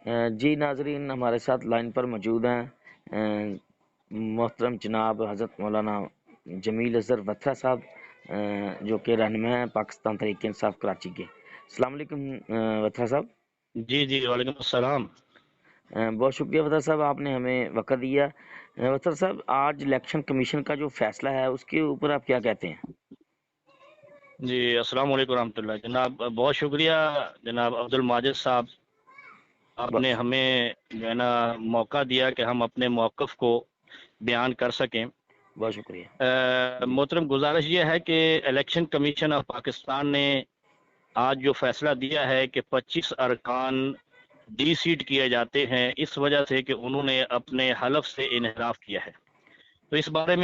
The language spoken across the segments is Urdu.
جی ناظرین، ہمارے ساتھ لائن پر موجود ہیں محترم جناب حضرت مولانا جمیل اظہر وتھرا صاحب، جو کہ رہنما ہیں پاکستان تحریک انصاف کراچی کے۔ السلام علیکم وتھرا صاحب۔ جی جی، وعلیکم السلام۔ بہت شکریہ وتھرا صاحب، آپ نے ہمیں وقت دیا۔ وتھرا صاحب، آج الیکشن کمیشن کا جو فیصلہ ہے اس کے اوپر آپ کیا کہتے ہیں؟ جی السلام علیکم ورحمۃ اللہ جناب، بہت شکریہ جناب عبد الماجد صاحب، آپ نے ہمیں جو ہے نا موقع دیا کہ ہم اپنے موقف کو بیان کر سکیں۔ بہت شکریہ۔ محترم، گزارش یہ ہے کہ الیکشن کمیشن آف پاکستان نے آج جو فیصلہ دیا ہے کہ 25 ارکان ڈی سیٹ کیے جاتے ہیں، اس وجہ سے کہ انہوں نے اپنے حلف سے انحراف کیا ہے۔ تو اس بارے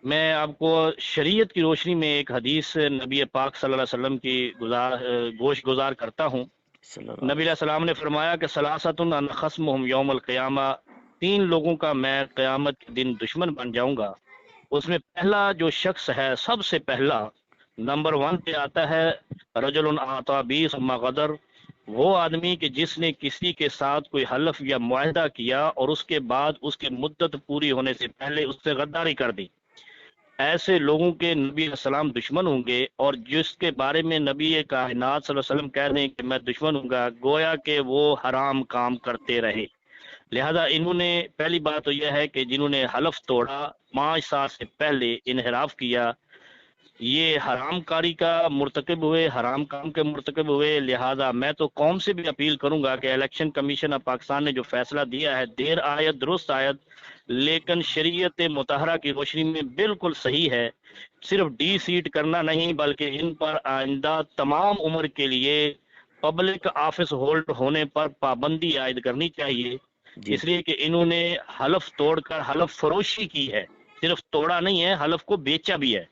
میں آپ کو شریعت کی روشنی میں ایک حدیث نبی پاک صلی اللہ علیہ وسلم کی گوش گزار کرتا ہوں۔ نبی علیہ السلام نے فرمایا کہ ثلاثۃ انا خصمہم یوم القیامہ، 3 لوگوں کا میں قیامت کے دن دشمن بن جاؤں گا۔ اس میں پہلا جو شخص ہے، سب سے پہلا نمبر 1 پہ آتا ہے رجل اعطى بی ثم غدر، وہ آدمی کہ جس نے کسی کے ساتھ کوئی حلف یا معاہدہ کیا اور اس کے بعد اس کی مدت پوری ہونے سے پہلے اس سے غداری کر دی۔ ایسے لوگوں کے نبی علیہ السلام دشمن ہوں گے، اور جس کے بارے میں نبی کائنات صلی اللہ علیہ وسلم کہہ رہے ہیں کہ میں دشمن ہوں گا، گویا کہ وہ حرام کام کرتے رہے۔ لہذا انہوں نے پہلی بات تو یہ ہے کہ جنہوں نے حلف توڑا، 5 سال سے پہلے انحراف کیا، یہ حرام کاری کا مرتکب ہوئے، حرام کام کے مرتکب ہوئے۔ لہذا میں تو قوم سے بھی اپیل کروں گا کہ الیکشن کمیشن آف پاکستان نے جو فیصلہ دیا ہے، دیر آیت درست آیت، لیکن شریعت مطہرہ کی روشنی میں بالکل صحیح ہے۔ صرف ڈی سیٹ کرنا نہیں، بلکہ ان پر آئندہ تمام عمر کے لیے پبلک آفس ہولڈ ہونے پر پابندی عائد کرنی چاہیے، جی اس لیے کہ انہوں نے حلف توڑ کر حلف فروشی کی ہے، صرف توڑا نہیں ہے، حلف کو بیچا بھی ہے۔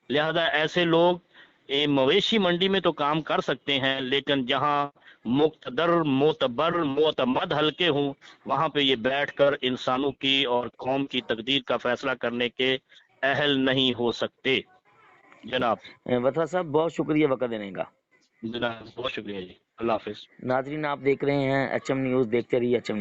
لہذا ایسے لوگ مویشی منڈی میں تو کام کر سکتے ہیں، لیکن جہاں مقتدر، معتبر، معتمد حلقے ہوں، وہاں پہ یہ بیٹھ کر انسانوں کی اور قوم کی تقدیر کا فیصلہ کرنے کے اہل نہیں ہو سکتے۔ جناب وتھرا صاحب، بہت شکریہ وقت دینے کا۔ جناب بہت شکریہ جی، اللہ حافظ۔ ناظرین، آپ دیکھ رہے ہیں ایچ ایم نیوز، دیکھتے رہیے ایچ ایم نیوز۔